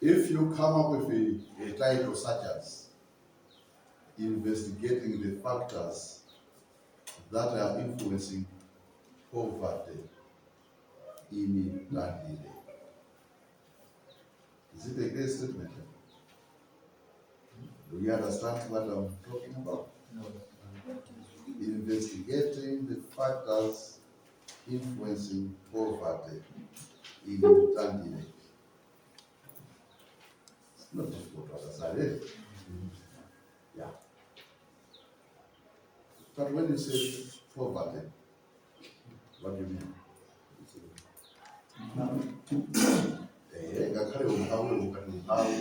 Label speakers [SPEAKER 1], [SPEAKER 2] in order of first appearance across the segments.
[SPEAKER 1] If you come up with a title such as investigating the factors that are influencing poverty in Nigeria, is it a great statement? Do you understand what I'm talking about?
[SPEAKER 2] No.
[SPEAKER 1] Investigating the factors influencing poverty in Nigeria. It's not difficult to understand it. Yeah. But when you say poverty, what do you mean? Ngakhale umphawu ukati umphawu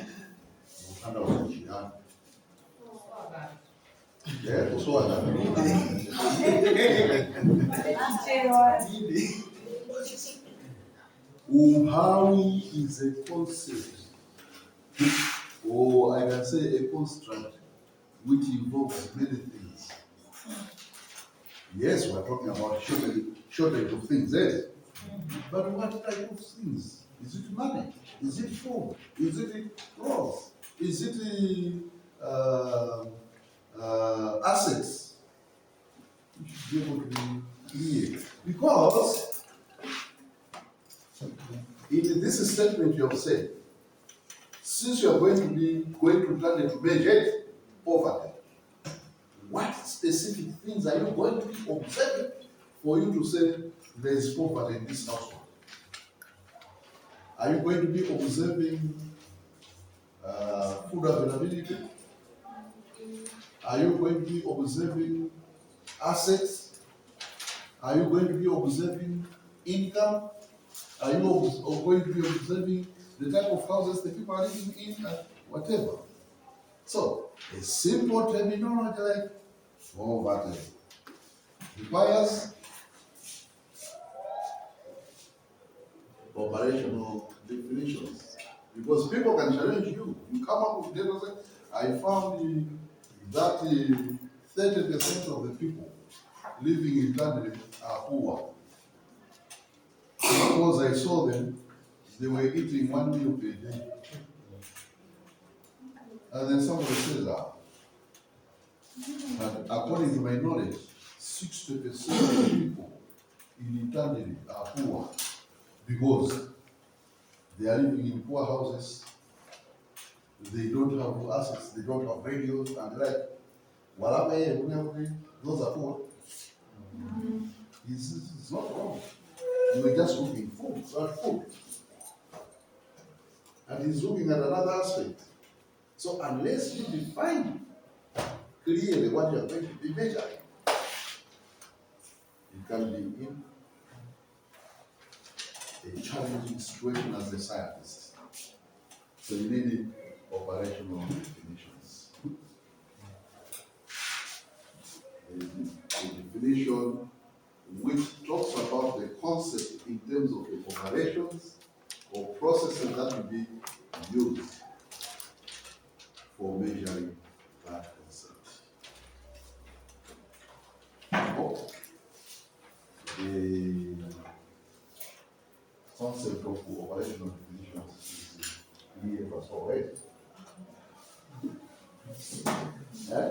[SPEAKER 1] uthanda ukushiyana. Yeah, uswala. Umphawi is a concept, or I can say a construct, which involves many things. Yes, we're talking about shortage of things, yes. But what type of things? Is it money? Is it food? Is it clothes? Is it assets? You should be able to be clear. Because in this statement you have said, since you are going to try to measure poverty, what specific things are you going to be observing for you to say there is poverty in this household? Are you going to be observing food availability? Are you going to be observing assets? Are you going to be observing income? Are you going to be observing the type of houses the people are living in and whatever? So, a simple terminology like poverty requires operational definitions. Because people can challenge you. You come up with data and say, I found that 30% of the people living in London are poor. Because I saw them, they were eating 1 meal per day. And then somebody says that. And according to my knowledge, 60% of the people in Italy are poor because they are living in poor houses, they don't have assets, they don't have radios, and like, those are poor. It's not wrong. You were just looking for food. And he's looking at another aspect. So unless you define clearly what you are going to be measuring, it can be in a challenging situation as a scientist. So you need operational definitions. A definition which talks about the concept in terms of the operations or processes that will be used for measuring that concept. The concept of operational definitions is clear for us already. Yeah?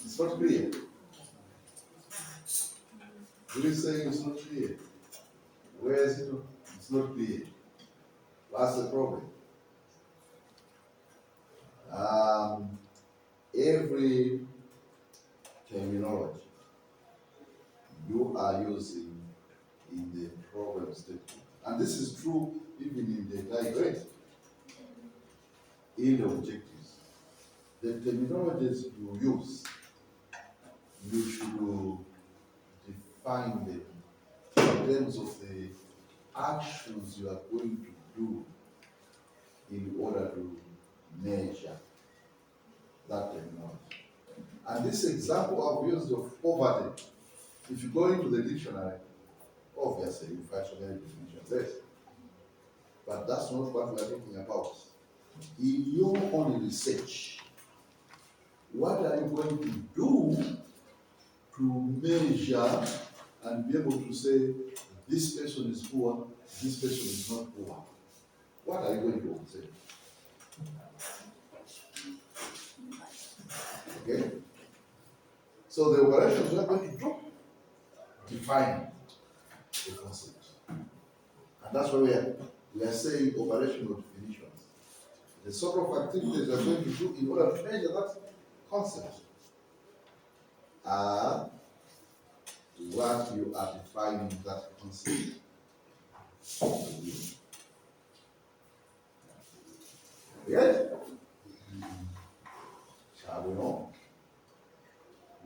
[SPEAKER 1] It's not clear. Who is saying it's not clear? Where is it? It's not clear. What's the problem? Every terminology you are using in the problem statement, and this is true even in the diagram, in the objectives, the terminologies you use, you should define them in terms of the actions you are going to do in order to measure that terminology. And this example I've used of poverty, if you go into the dictionary, obviously you find so many definitions there. But that's not what we're talking about. In your own research, what are you going to do to measure and be able to say this person is poor, this person is not poor? what are you going to say? Okay? So the operations we are going to do define the concept. And that's why we are saying operational definitions. The sort of activities we are going to do in order to measure that concept are what you are defining that concept. Yes? Shall we know?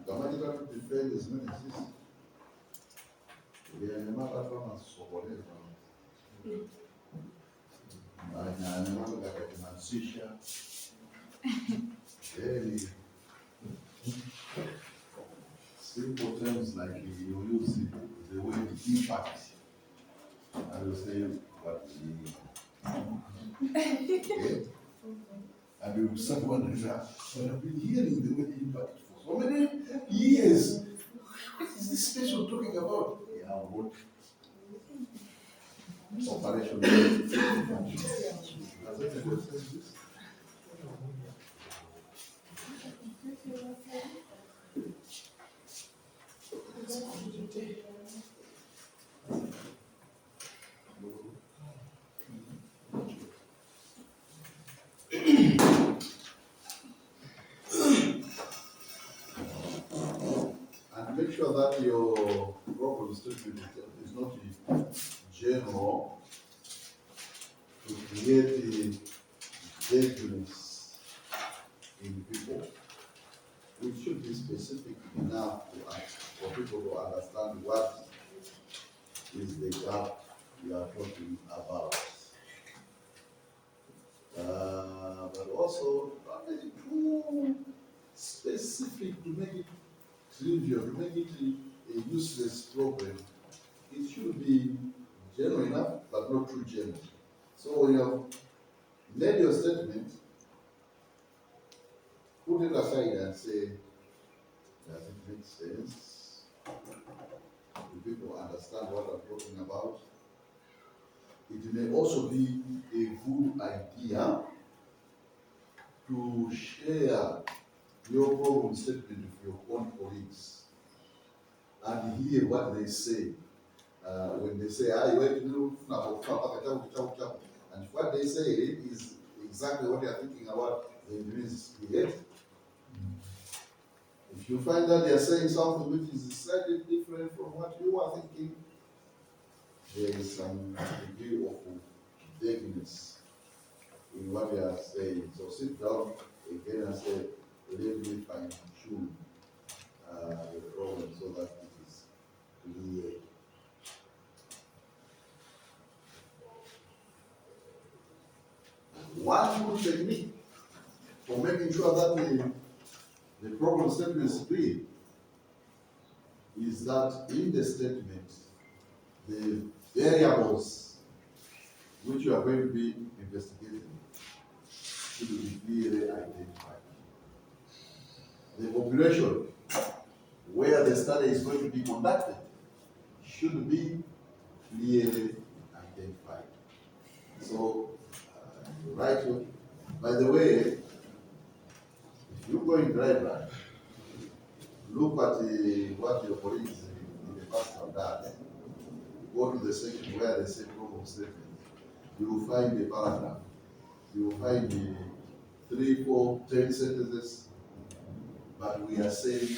[SPEAKER 1] Automatically defend as many as this. We are in a matter of so whatever. And another like a transition. Very simple terms like you use the word impact. I will say what okay. And you start wondering, well, I've been hearing the word impact for so many years. What is this special talking about? Yeah, what? Operation. Has anyone said this? And make sure that your problem statement is not general to create the vagueness in people. We should be specific enough for people to understand what is the gap we are talking about. But also not make it too specific to make it trivial, to make it a useless problem. It should be general enough, but not too general. So when you have made your statement, put it aside and say, does it make sense? Do people understand what I'm talking about? It may also be a good idea to share your problem statement with your own colleagues and hear what they say. When they say, you wait to do, and what they say is exactly what they are thinking about the engineers create. If you find that they are saying something which is slightly different from what you are thinking, there is some degree of vagueness in what they are saying. So sit down again and say, let me fine tune the problem so that it is clear. One good technique for making sure that the problem statement is clear is that in the statement, the variables which you are going to be investigating should be clearly identified. The population where the study is going to be conducted should be clearly identified. So, right, by the way, if you go in drive, look at what your colleagues in the past have done. Go to the section where they say problem statement. You will find a paragraph. You will find the 3, 4, 10 sentences. But we are saying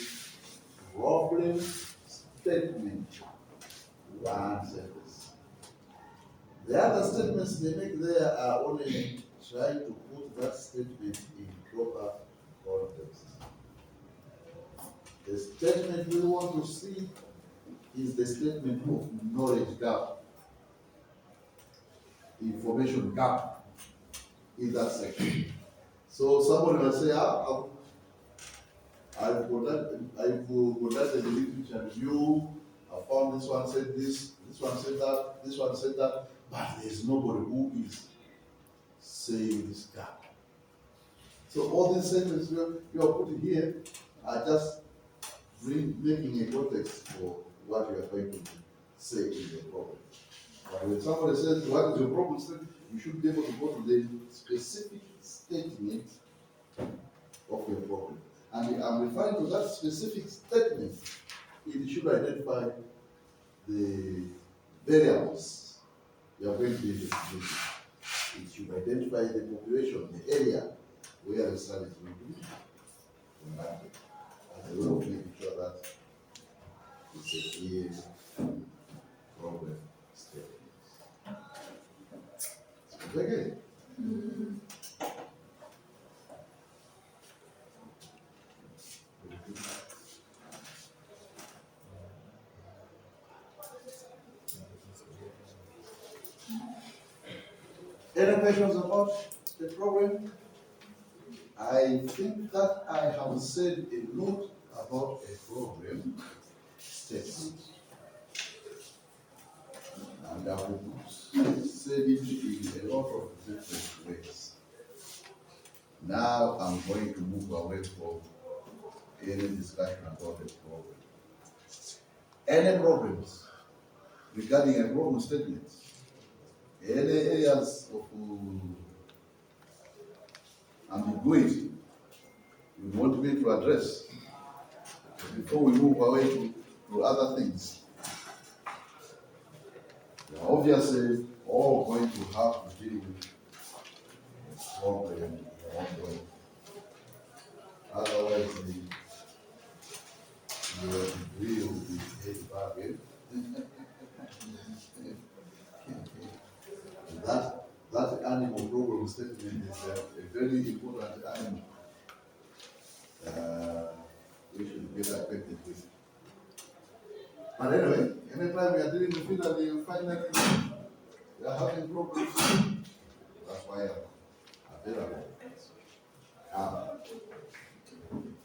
[SPEAKER 1] problem statement, one sentence. The other statements they make there are only trying to put that statement in proper context. The statement we want to see is the statement of knowledge gap, information gap in that section. So somebody will say, I've conducted a literature review, I found this one said this one said that, this one said that, but there's nobody who is saying this gap. So all these sentences you are putting here are just making a context for what you are going to say in the problem. When somebody says, what is your problem statement? You should be able to go to the specific statement of your problem. And I'm referring to that specific statement. It should identify the variables you are going to be investigating. It should identify the population, the area where the study is going to be conducted. As a way of making sure that it's a clear problem statement. Okay. Any questions about the problem? I think that I have said a lot about a problem statement. And I have said it in a lot of different ways. Now I'm going to move away from any discussion about the problem. Any problems regarding a problem statement? Any areas of ambiguity you want me to address before we move away to other things? We are obviously all going to have to deal with problem in our own way. Otherwise, the degree will be paid back in. That animal problem statement is a very important animal. We should get acquainted with. But anyway, anytime we are dealing with it and you find that we are having problems, that's why I'm available.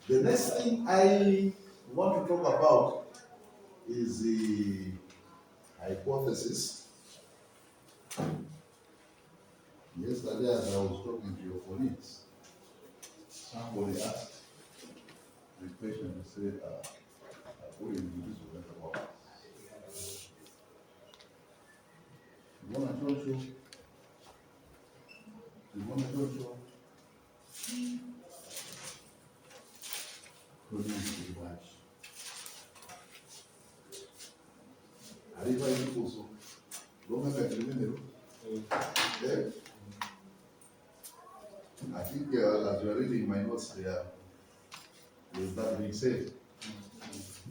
[SPEAKER 1] The next thing I want to talk about is the hypothesis. Yesterday, as I was talking to your colleagues, somebody asked the question and said, what do you do this with about? You want to show you? You want to show you? Produce the watch. Arriba aí no pulso. Vamos ver primeiro. Okay? I think as you are reading my notes there, is that being said.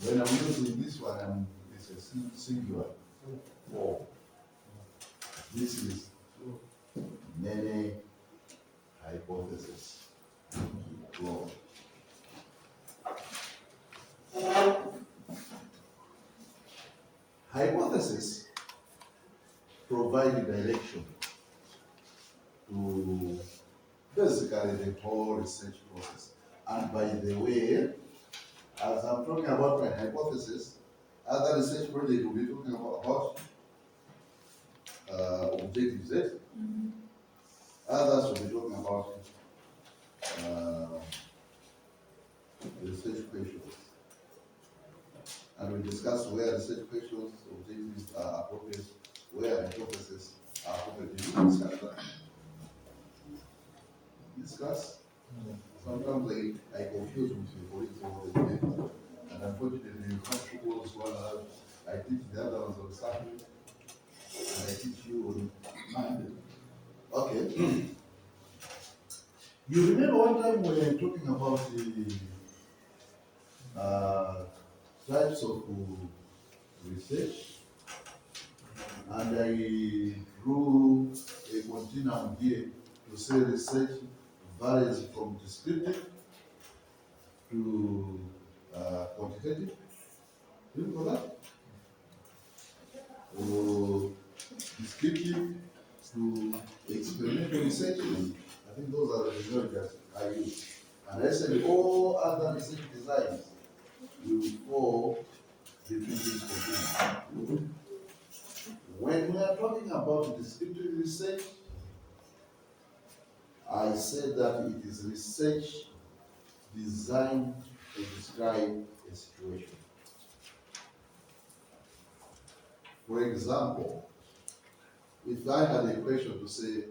[SPEAKER 1] When I'm using this one, it's a singular. Four. This is many hypotheses. Wrong. Hypotheses provide direction to basically the whole research process. And by the way, as I'm talking about my hypothesis, other research projects will be talking about objective Z. Others will be talking about research questions. And we discuss where research questions, objectives are appropriate, where hypotheses are appropriate. Did you discuss that? Discuss? Sometimes I confuse with your colleagues over the debate. And unfortunately, you can't show us one another. I teach the other ones on Saturday, and I teach you on Monday. Okay. You remember one time we were talking about the types of research, and I drew a continuum here to say research varies from descriptive to quantitative. Do you know that? Or descriptive to experimental research. I think those are the results I use. And I said all other research designs will fall between these continuum. When we are talking about descriptive research, I said that it is research designed to describe a situation. For example, if I had a question to say,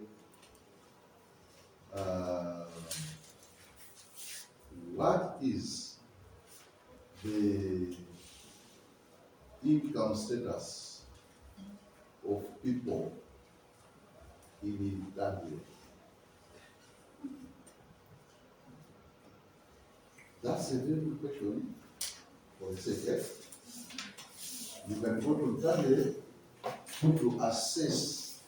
[SPEAKER 1] uh, what is the income status of people in Italy? That's a very good question for the sake. You can go to Italy to assess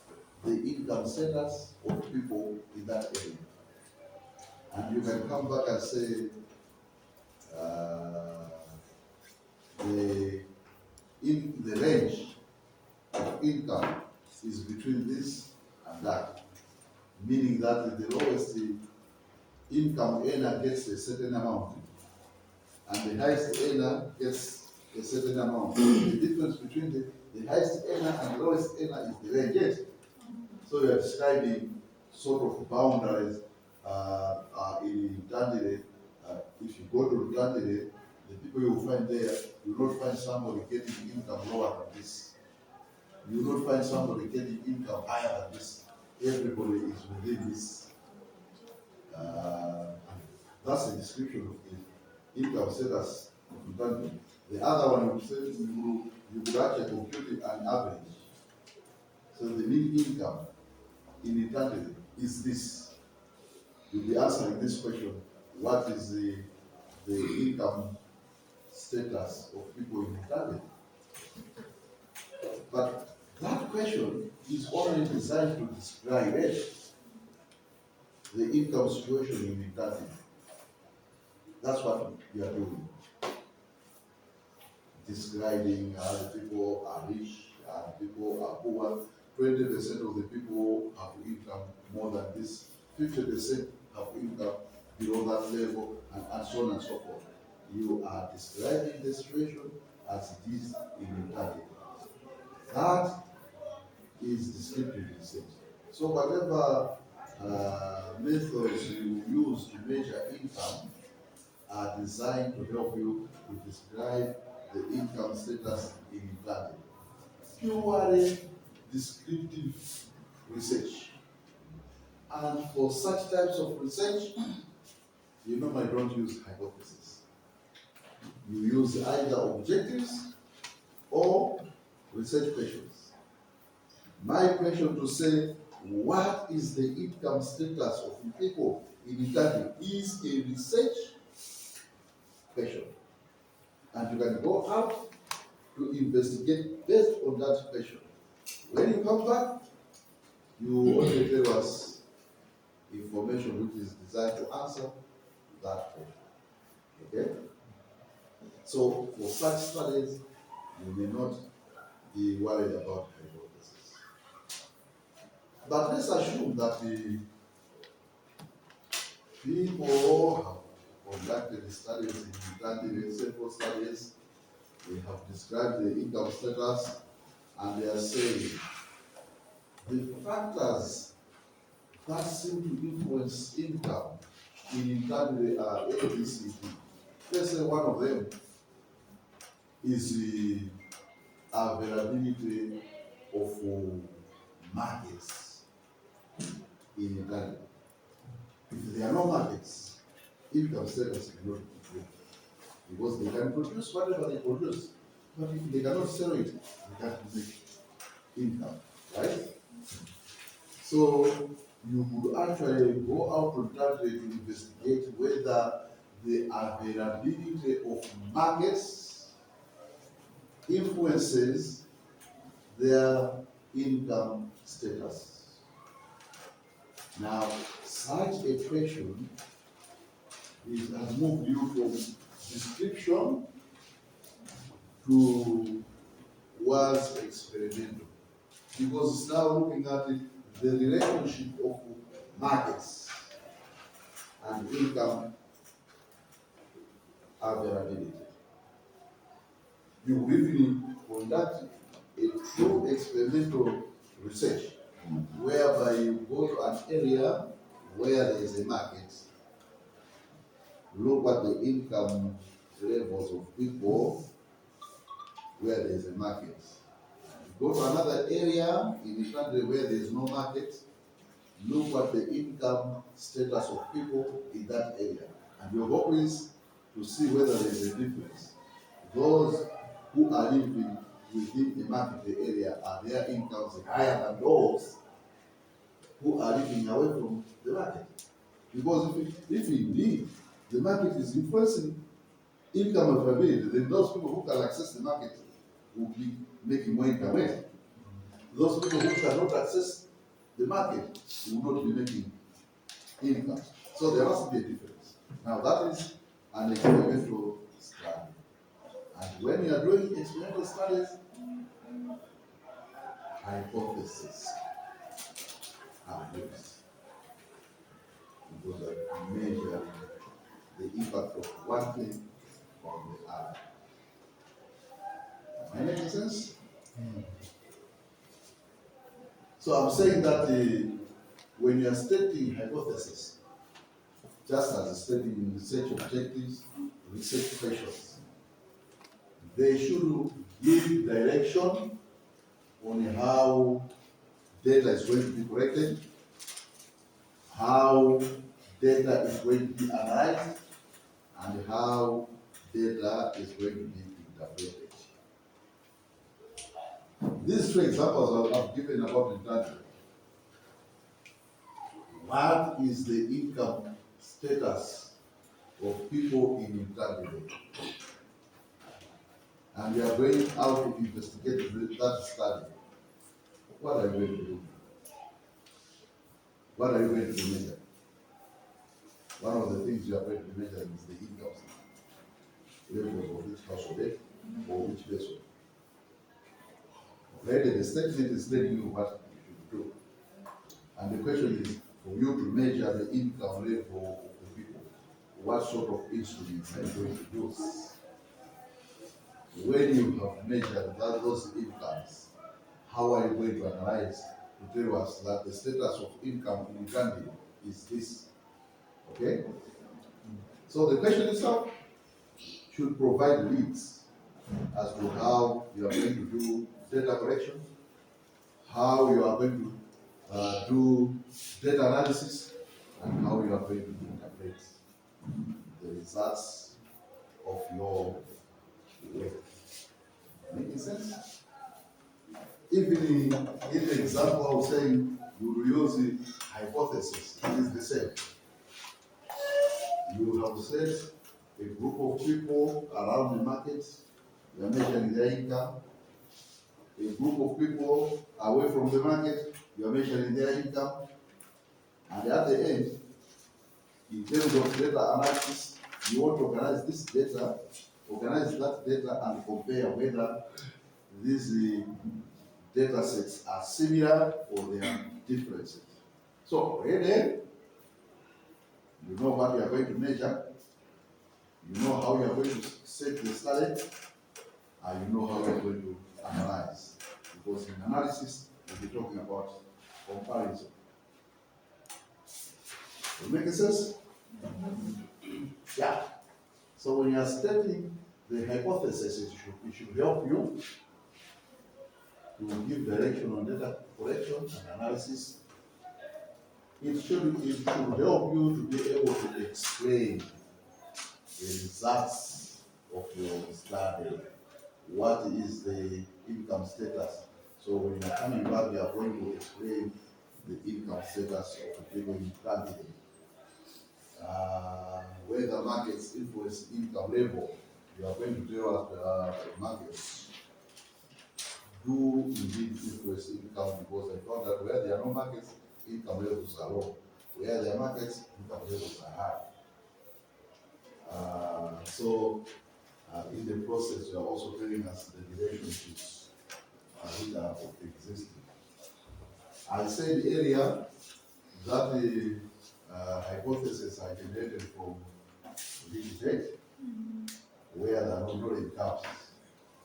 [SPEAKER 1] the income status of people in that area. And you can come back and say, uh, the the range of income is between this and that, meaning that the lowest income earner gets a certain amount, and the highest earner gets a certain amount. The difference between the highest earner and the lowest earner is the range. Yes. So you are describing sort of boundaries in Dandere. If you go to Dandere, the people you will find there, you will not find somebody getting income lower than this. You will not find somebody getting income higher than this. Everybody is within this. That's a description of the income status of Dandere. The other one you said you would actually compute an average. So the mean income in eternity is this. You'll be answering this question: what is the income status of people in eternity? But that question is only designed to describe it, the income situation in eternity. That's what we are doing. Describing how the people are rich and people are poor. 20% of the people have income more than this, 50% have income below that level, and so on and so forth. You are describing the situation as it is in reality. That is descriptive research. So whatever methods you use to measure income are designed to help you to describe the income status in Italy. Purely descriptive research. And for such types of research, you normally don't use hypotheses. You use either objectives or research questions. My question to say, what is the income status of people in Italy is a research question. And you can go out to investigate based on that question. When you come back, you only tell us information which is designed to answer that question. Okay? So for such studies, you may not be worried about hypothesis. But let's assume that the people have conducted the studies in Italy, several studies, they have described the income status, and they are saying the factors that seem to influence income in Italy are A, B, C, D. Let's say one of them is the availability of markets in Italy. If there are no markets, income status cannot improve because they can produce whatever they produce, but if they cannot sell it, they can't make income, right? So you could actually go out on that day to investigate whether the availability of markets influences their income status. Now, such a question has moved you from description to was experimental, because it's now looking at the relationship of markets and income availability. You will even conduct a true experimental research whereby you go to an area where there is a market, look at the income levels of people where there is a market. Go to another area in the country where there is no market, look at the income status of people in that area. And your hope is to see whether there is a difference. Those who are living within the market area, are their incomes higher than those who are living away from the market? Because if indeed the market is influencing income availability, then those people who can access the market will be making more income. Those people who cannot access the market will not be making income. So there must be a difference. Now that is an experimental study. And when you are doing experimental studies, hypotheses are used because of measuring the impact of one thing on the other. Am I making sense? So I'm saying that when you are stating hypotheses, just as stating research objectives, research questions, they should give direction on how data is going to be collected, how data is going to be analyzed, and how data is going to be interpreted. These three examples I've given about intangible. What is the income status of people in intangible? And we are going out to investigate that study. What are you going to do? What are you going to measure? One of the things you are going to be measuring is the income level of each household or each person. Already the statement is telling you what you should do. And the question is for you to measure the income level of the people. What sort of instruments are you going to use? When you have measured those incomes, how are you going to analyze to tell us that the status of income in Uganda is this? Okay? So the question itself should provide leads as to how you are going to do data collection, how you are going to do data analysis, and how you are going to interpret the results of your work. Making sense? Even in the example I was saying, you will use the hypothesis, it is the same. You have said a group of people around the market, you are measuring their income. A group of people away from the market, you are measuring their income. And at the end, in terms of data analysis, you want to organize this data, organize that data, and compare whether these data sets are similar or they are differences. So, already, you know what you are going to measure, you know how you are going to set the study, and you know how you are going to analyze. Because in analysis, we'll be talking about comparison. Does it make sense? Yeah. So when you are stating the hypothesis, it should help you to give direction on data collection and analysis. It should help you to be able to explain the results of your study. What is the income status? So when you are coming back, we are going to explain the income status of the people in candidate. Whether markets influence income level, you are going to tell us markets do indeed influence income, because I found that where there are no markets, income levels are low. Where there are markets, income levels are high. In the process, you are also telling us the relationships which are existing. I said earlier that the hypotheses are generated from rich data, where there are no knowledge gaps.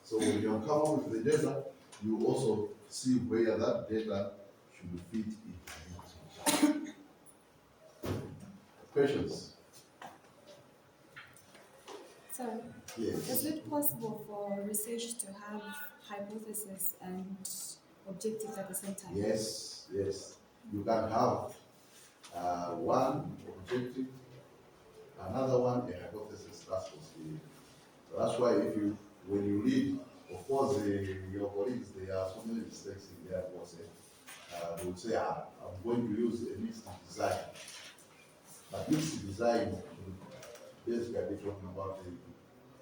[SPEAKER 1] So when you come up with the data, you also see where that data should fit in. Questions?
[SPEAKER 2] So,
[SPEAKER 1] Yes.
[SPEAKER 2] is it possible for research to have hypothesis and objectives at the same time?
[SPEAKER 1] Yes, yes. You can have one objective, another one a hypothesis. That's possible. So that's why when you read, of course, your colleagues, there are so many mistakes in their process. They would say, I'm going to use a mixed design. But mixed design, basically talking about the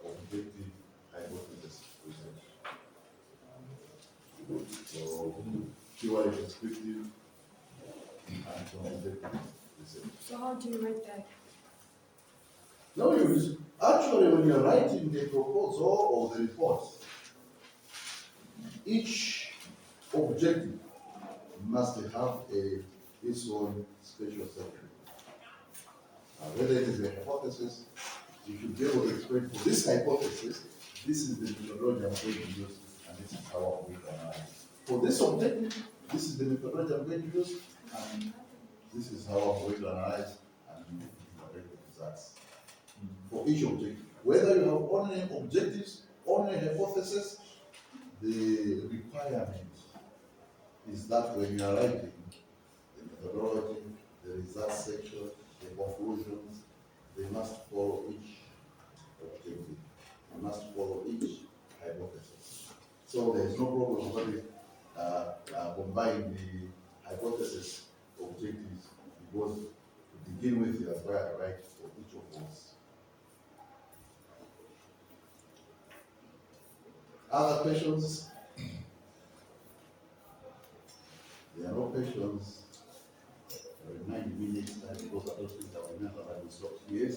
[SPEAKER 1] objective hypothesis research. So, purely descriptive and objective research.
[SPEAKER 2] So how do you write that?
[SPEAKER 1] No, actually, when you're writing the proposal or the report, each objective must have its own special section. Whether it is a hypothesis, you should be able to explain for this hypothesis, this is the methodology I'm going to use, and this is how I'm going to analyze. For this objective, this is the methodology I'm going to use, and this is how I'm going to analyze and interpret the results. For each objective, whether you have only objectives, only hypothesis, the requirement is that when you are writing the methodology, the results section, the conclusions, they must follow each objective. They must follow each hypothesis. So there is no problem when we combine the hypothesis objectives, because to begin with you are going to write for each of those. Other questions? There are no questions. Remind me next time, because I don't think I remember that we stopped. Yes?